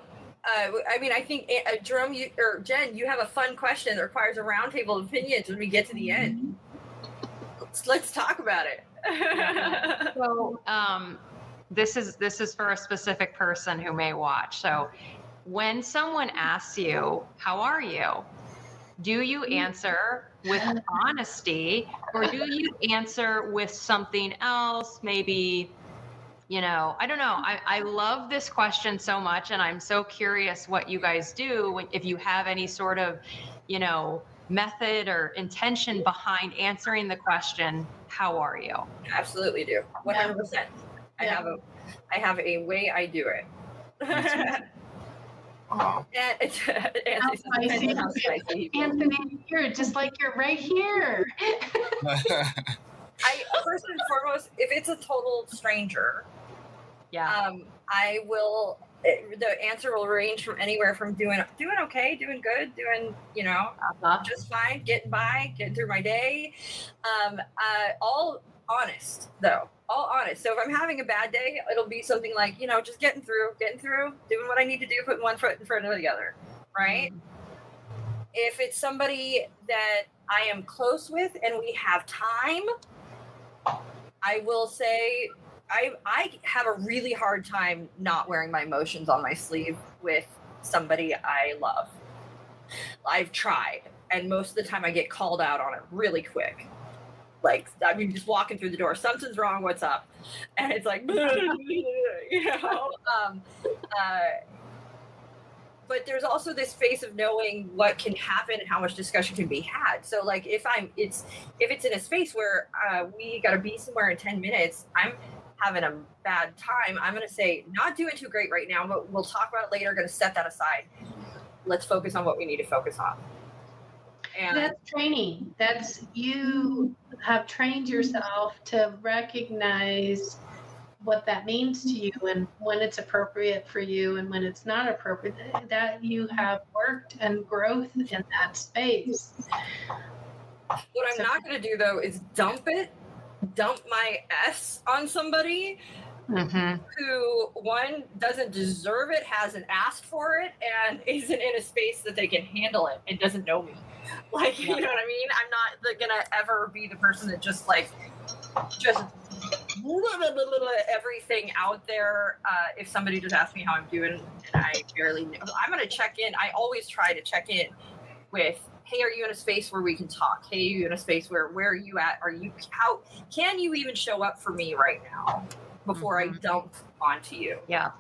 I mean, I think Jerome or Jen, you have a fun question that requires a roundtable of opinions when we get to the end. Let's talk about it. So, this is for a specific person who may watch. So, when someone asks you, "How are you?" do you answer with honesty, or do you answer with something else? Maybe, I don't know. I love this question so much, and I'm so curious what you guys do, if you have any sort of, method or intention behind answering the question, "How are you?" Absolutely do. 100%. Yeah. I have a way I do it. And it's Anthony, you're just like you're right here. I first and foremost, if it's a total stranger, Yeah. I will. The answer will range from anywhere from doing okay, doing good, doing just fine, getting by, getting through my day. All honest though. All honest. So if I'm having a bad day, it'll be something like, just getting through, doing what I need to do, putting one foot in front of the other, right? If it's somebody that I am close with and we have time, I will say I have a really hard time not wearing my emotions on my sleeve with somebody I love. I've tried, and most of the time I get called out on it really quick. Like, I mean, just walking through the door, something's wrong, what's up? And it's like, but there's also this phase of knowing what can happen and how much discussion can be had. So like, if it's in a space where we got to be somewhere in 10 minutes, I'm having a bad time, I'm going to say, not doing too great right now, but we'll talk about it later. Going to set that aside. Let's focus on what we need to focus on. And that's training. That's, you have trained yourself to recognize what that means to you and when it's appropriate for you and when it's not appropriate, that you have worked and growth in that space. What I'm not going to do though is dump my S on somebody who, one, doesn't deserve it, hasn't asked for it, and isn't in a space that they can handle it and doesn't know me. Like, you know what I mean? I'm not gonna ever be the person that just everything out there. If somebody just asks me how I'm doing and I barely know, I'm gonna check in. I always try to check in with, hey, are you in a space where we can talk? Hey, are you in a space where are you at? How can you even show up for me right now before I dump onto you? Yeah.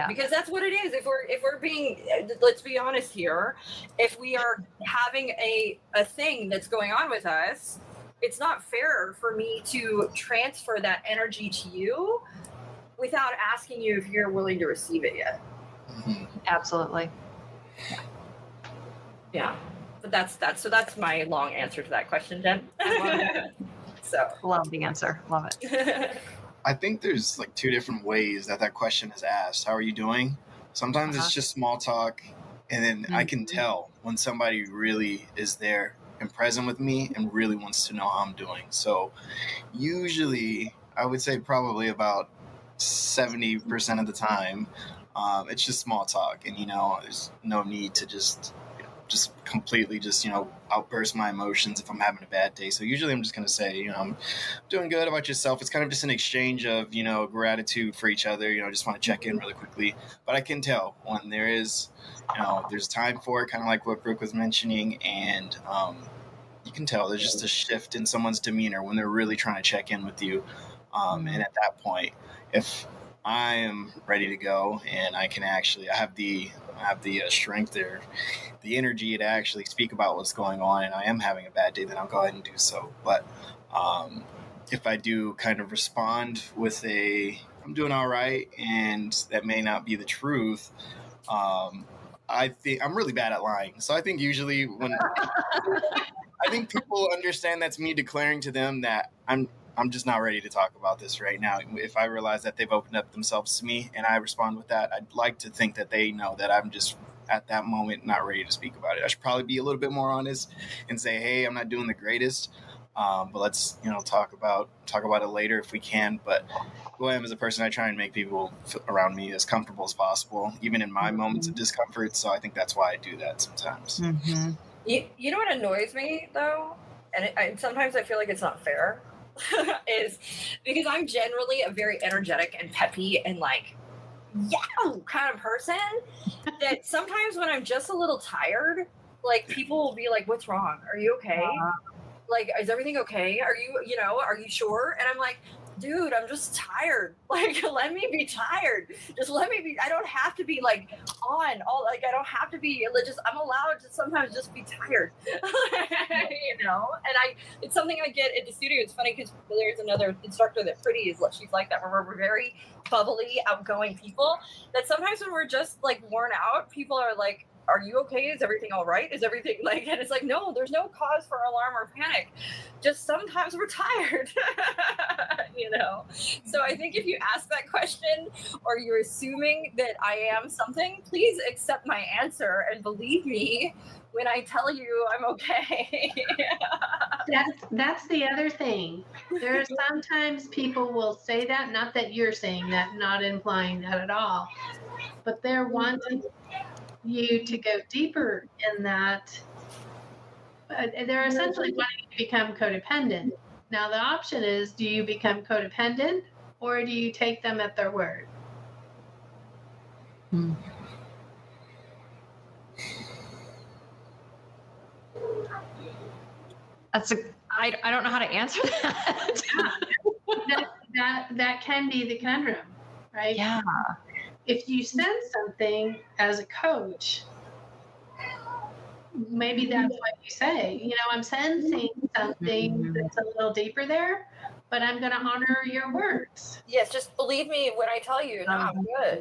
Because that's what it is. If we're being, let's be honest here, if we are having a thing that's going on with us, it's not fair for me to transfer that energy to you without asking you if you're willing to receive it yet. Absolutely. Yeah. But that's my long answer to that question, Jen. Love the answer. Love it. I think there's like two different ways that question is asked. How are you doing? Sometimes it's just small talk, and then I can tell when somebody really is there and present with me and really wants to know how I'm doing. So usually I would say probably about 70% of the time, it's just small talk, and there's no need to just completely outburst my emotions if I'm having a bad day. So usually I'm just going to say, I'm doing good. About yourself? It's kind of just an exchange of, gratitude for each other, just want to check in really quickly. But I can tell when there is, there's time for it, kind of like what Brooke was mentioning. And you can tell there's just a shift in someone's demeanor when they're really trying to check in with you. And at that point, if I am ready to go and I have the strength or the energy to actually speak about what's going on, and I am having a bad day, then I'll go ahead and do so. But if I do kind of respond with I'm doing all right, and that may not be the truth, I think I'm really bad at lying. So I think usually I think people understand that's me declaring to them that I'm just not ready to talk about this right now. If I realize that they've opened up themselves to me and I respond with that, I'd like to think that they know that I'm just at that moment not ready to speak about it. I should probably be a little bit more honest and say, hey, I'm not doing the greatest, but let's talk about it later if we can. But who I am as a person, I try and make people around me as comfortable as possible, even in my moments of discomfort. So I think that's why I do that sometimes. Mm-hmm. You know what annoys me though, and sometimes I feel like it's not fair, is because I'm generally a very energetic and peppy and like kind of person that sometimes when I'm just a little tired, like people will be like, "What's wrong? Are you okay? Like, is everything okay? Are you sure?" And I'm like, dude, I'm just tired. Like, let me be tired. Just let me be. I don't have to be like on all. Like, I don't have to be. I'm allowed to sometimes just be tired. And it's something I get at the studio. It's funny because there's another instructor that she's like that, where we're very bubbly, outgoing people. That sometimes when we're just like worn out, people are like, are you okay? Is everything all right? Is everything like, and it's like, no, there's no cause for alarm or panic. Just sometimes we're tired, So I think if you ask that question or you're assuming that I am something, please accept my answer and believe me when I tell you I'm okay. That's the other thing. There are sometimes people will say that, not that you're saying that, not implying that at all, but they're wanting you to go deeper in that. They're essentially wanting you to become codependent. Now the option is, do you become codependent or do you take them at their word? I don't know how to answer that. that can be the conundrum, right? Yeah. If you sense something as a coach, maybe that's what you say. I'm sensing something that's a little deeper there, but I'm going to honor your words. Yes, just believe me when I tell you, no, I'm good.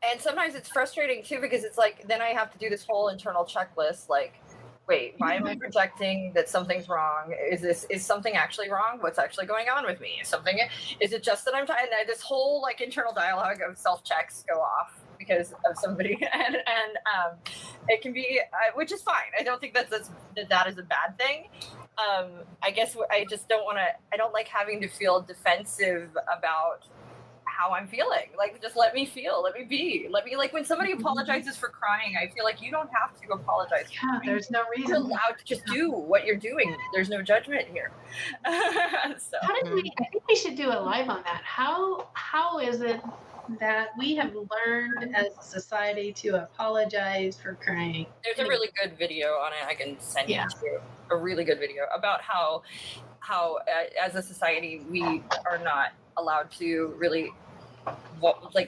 And sometimes it's frustrating too, because it's like, then I have to do this whole internal checklist, like, wait, why am I projecting that something's wrong? Is something actually wrong? What's actually going on with me? Is it just that I'm tired? And this whole like internal dialogue of self-checks go off because of somebody, and it can be, which is fine. I don't think that is a bad thing. I guess I just don't want to. I don't like having to feel defensive about how I'm feeling. Like, just let me feel, let me be, like when somebody apologizes for crying, I feel like you don't have to apologize. Yeah, there's no reason. You're allowed to just do what you're doing. There's no judgment here. So I think we should do a live on that. How is it that we have learned as a society to apologize for crying? There's a really good video on it. I can send you a really good video about how as a society we are not allowed to really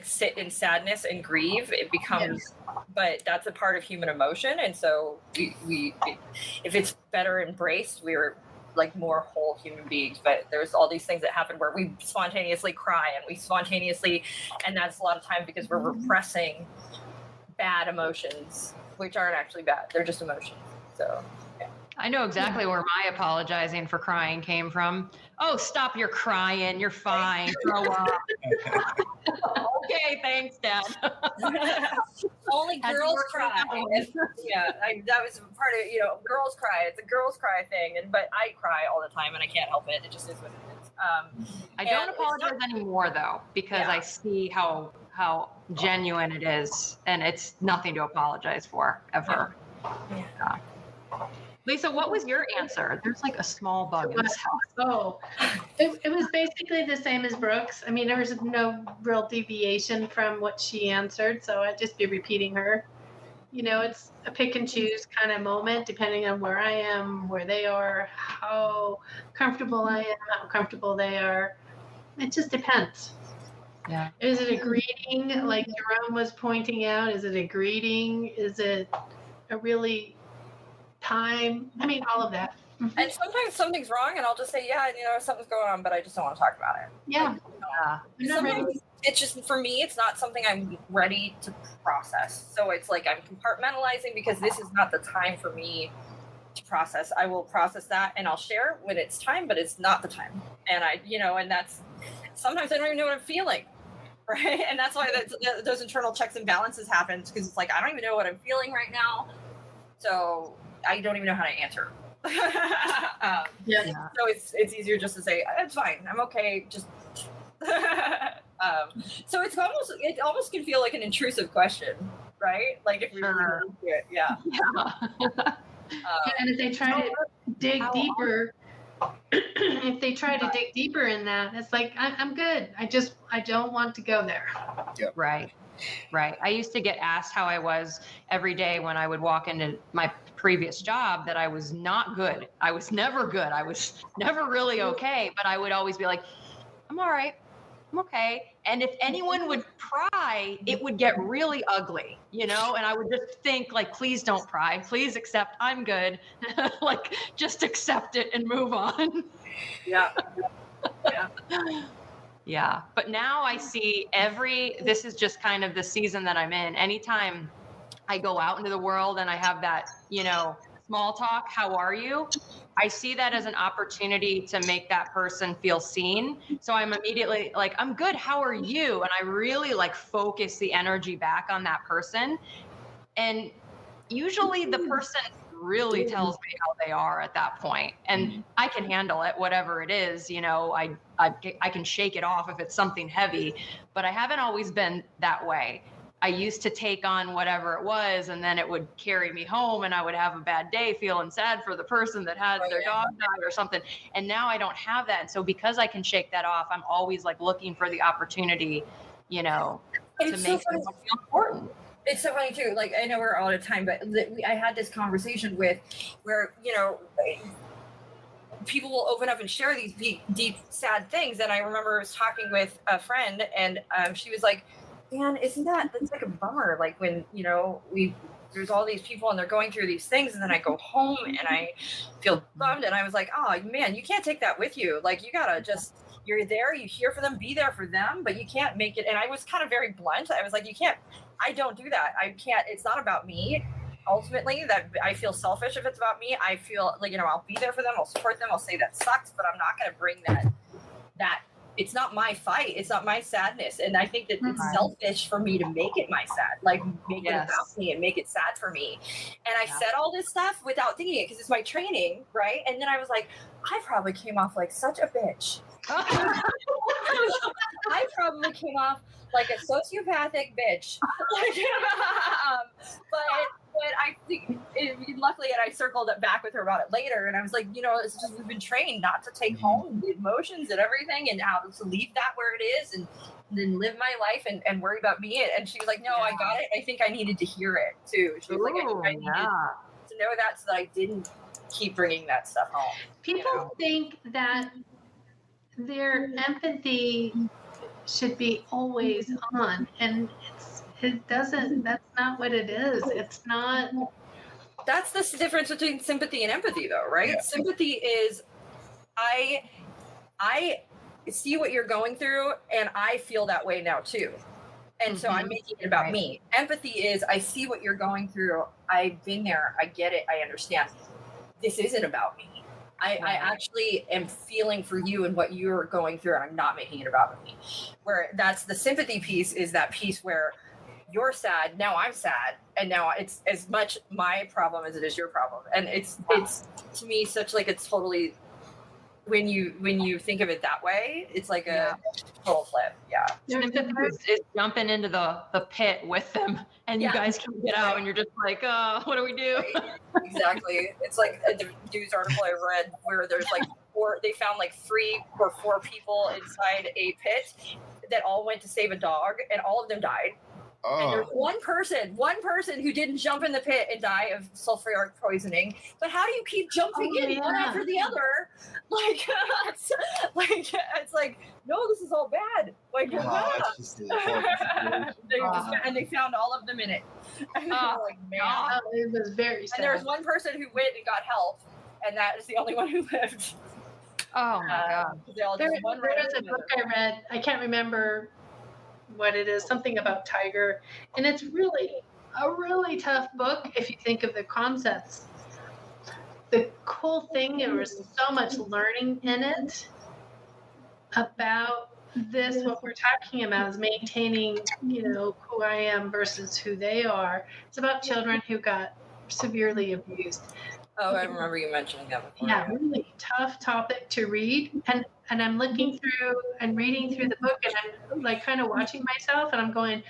sit in sadness and grieve. It becomes, but that's a part of human emotion, and so we if it's better embraced, we're like more whole human beings. But there's all these things that happen where we spontaneously cry and that's a lot of times because we're repressing bad emotions, which aren't actually bad, they're just emotions. So I know exactly where my apologizing for crying came from. Oh, stop your crying. You're fine. Grow up. Okay, thanks, Dad. Only girls cry. That was part of, girls cry. It's a girls cry thing. But I cry all the time and I can't help it. It just is what it is. I don't apologize anymore though, because I see how genuine it is, and it's nothing to apologize for ever. Yeah. Lisa, what was your answer? There's like a small bug in this house. Oh, it was basically the same as Brooke's. I mean, there was no real deviation from what she answered, so I'd just be repeating her. It's a pick and choose kind of moment, depending on where I am, where they are, how comfortable I am, how comfortable they are. it just depends. Yeah. Is it a greeting, like Jerome was pointing out? Is it a greeting? Is it a really time? I mean, all of that. And sometimes something's wrong, and I'll just say, yeah, something's going on, but I just don't want to talk about it. Yeah. Yeah. I'm not ready. Sometimes it's just, for me, it's not something I'm ready to process. So it's like I'm compartmentalizing because this is not the time for me to process. I will process that and I'll share when it's time, but it's not the time. And and that's, sometimes I don't even know what I'm feeling. Right. And that's why those internal checks and balances happen, because it's like, I don't even know what I'm feeling right now. So I don't even know how to answer. So it's easier just to say, it's fine. I'm okay. Just, so it almost can feel like an intrusive question, right? Like if we really do it. Yeah. And if they try to dig deeper, in that, it's like, I'm good. I don't want to go there. Yep. Right. I used to get asked how I was every day when I would walk into my previous job, that I was not good. I was never good. I was never really okay, but I would always be like, I'm all right. I'm okay. And if anyone would pry, it would get really ugly, and I would just think, like, please don't pry. Please accept I'm good. Like, just accept it and move on. Yeah. Yeah. But now I see this is just kind of the season that I'm in. Anytime I go out into the world and I have that, small talk, how are you? I see that as an opportunity to make that person feel seen. So I'm immediately like, I'm good. How are you? And I really focus the energy back on that person. And usually the person really tells me how they are at that point, and I can handle it, whatever it is. I can shake it off if it's something heavy, but I haven't always been that way. I used to take on whatever it was, and then it would carry me home, and I would have a bad day feeling sad for the person that had their dog die or something. And now I don't have that. And so because I can shake that off, I'm always looking for the opportunity, to make someone feel important. It's so funny too. Like, I know we're all out of time, but I had this conversation where people will open up and share these deep, sad things. And I remember I was talking with a friend, and she was like, man, that's like a bummer. Like when, there's all these people and they're going through these things, and then I go home and I feel bummed. And I was like, oh man, you can't take that with you. Like, you gotta you're there, you hear for them, be there for them, but you can't make it. And I was kind of very blunt. I was like, I don't do that. I can't, it's not about me. Ultimately, that I feel selfish if it's about me. I feel like, I'll be there for them. I'll support them. I'll say that sucks, but I'm not going to bring that it's not my fight. It's not my sadness. And I think that it's selfish for me to make it my sad, like make it about me and make it sad for me. And I said all this stuff without thinking it, because it's my training, right? And then I was like, I probably came off like such a bitch. I probably came off like a sociopathic bitch. But I think, luckily, and I circled it back with her about it later, and I was like, it's just, we've been trained not to take home the emotions and everything, and how to leave that where it is, and then live my life and worry about me. And she was like, no, I got it. I think I needed to hear it too. She was like, I needed to know that, so that I didn't keep bringing that stuff home. People think that their empathy should be always on, and that's not what it is. It's not. That's the difference between sympathy and empathy, though, right? Yeah. Sympathy is, I see what you're going through, and I feel that way now too, and so I'm making it about me. Empathy is, I see what you're going through. I've been there. I get it. I understand. This isn't about me. I actually am feeling for you and what you're going through, and I'm not making it about me. Where that's the sympathy piece, is that piece where you're sad, now I'm sad, and now it's as much my problem as it is your problem. And it's to me such like, it's totally, when you think of it that way, it's like a total flip. Yeah. Sympathy is jumping into the pit with them, and you guys can get out, and you're just like, what do we do? Exactly. It's like a news article I read where there's like they found like 3 or 4 people inside a pit that all went to save a dog, and all of them died. And there's one person who didn't jump in the pit and die of sulfuric poisoning. But how do you keep jumping in one after the other? Like, it's like, no, this is all bad. Like, It's just a horrible situation. and they found all of them in it. And like, man. Oh, it was very sad. And there was one person who went and got help, and that is the only one who lived. Oh my God. They all There just one right was after a the book other. I read. I can't remember what it is. Something about tiger, and it's really a really tough book if you think of the concepts. The cool thing, there was so much learning in it about this. What we're talking about is maintaining, who I am versus who they are. It's about children who got severely abused. Oh, I remember you mentioning that before. Yeah, really tough topic to read. And I'm looking through and reading through the book, and I'm like kind of watching myself, and I'm going,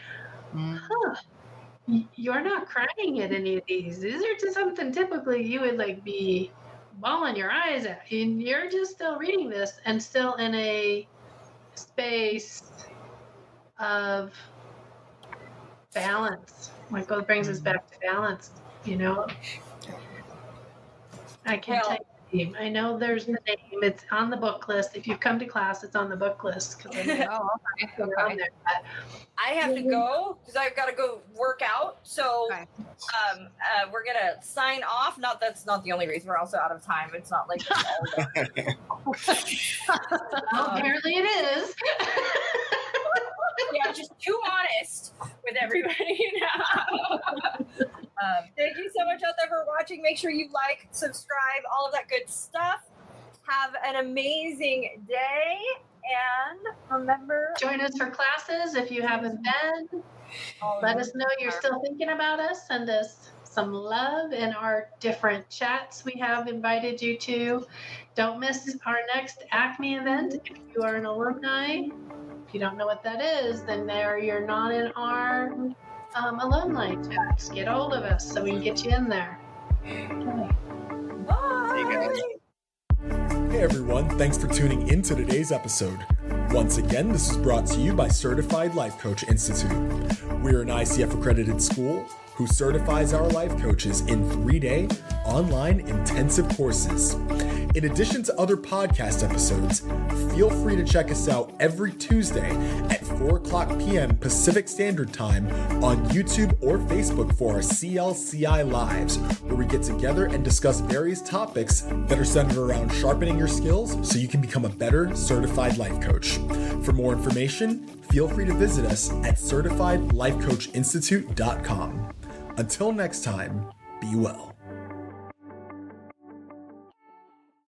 you're not crying at any of these. These are just something typically you would like be bawling your eyes at. And you're just still reading this and still in a space of balance. Like what brings us back to balance, I can't tell you the name. I know there's the name. It's on the book list. If you've come to class, it's on the book list. Because Okay. on there. But I have to go because I've got to go work out. So Okay. we're going to sign off. That's not the only reason. We're also out of time. It's not like well, apparently it is. yeah, just too honest with everybody now. Thank you so much out there for watching. Make sure you like, subscribe, all of that good stuff. Have an amazing day. And remember, Join us for classes if you haven't been. Let us know you're still thinking about us. Send us some love in our different chats we have invited you to. Don't miss our next Acme event. If you are an alumni, if you don't know what that is, then you're not in our alumni chats. Get hold of us so we can get you in there. bye. Hey, guys. Hey everyone, thanks for tuning in to today's episode. Once again, this is brought to you by Certified Life Coach Institute. We're an ICF accredited school who certifies our life coaches in 3-day online intensive courses. In addition to other podcast episodes, feel free to check us out every Tuesday at 4:00 p.m. Pacific Standard Time on YouTube or Facebook for our CLCI Lives, where we get together and discuss various topics that are centered around sharpening your skills so you can become a better certified life coach. For more information, feel free to visit us at certifiedlifecoachinstitute.com. Until next time, be well.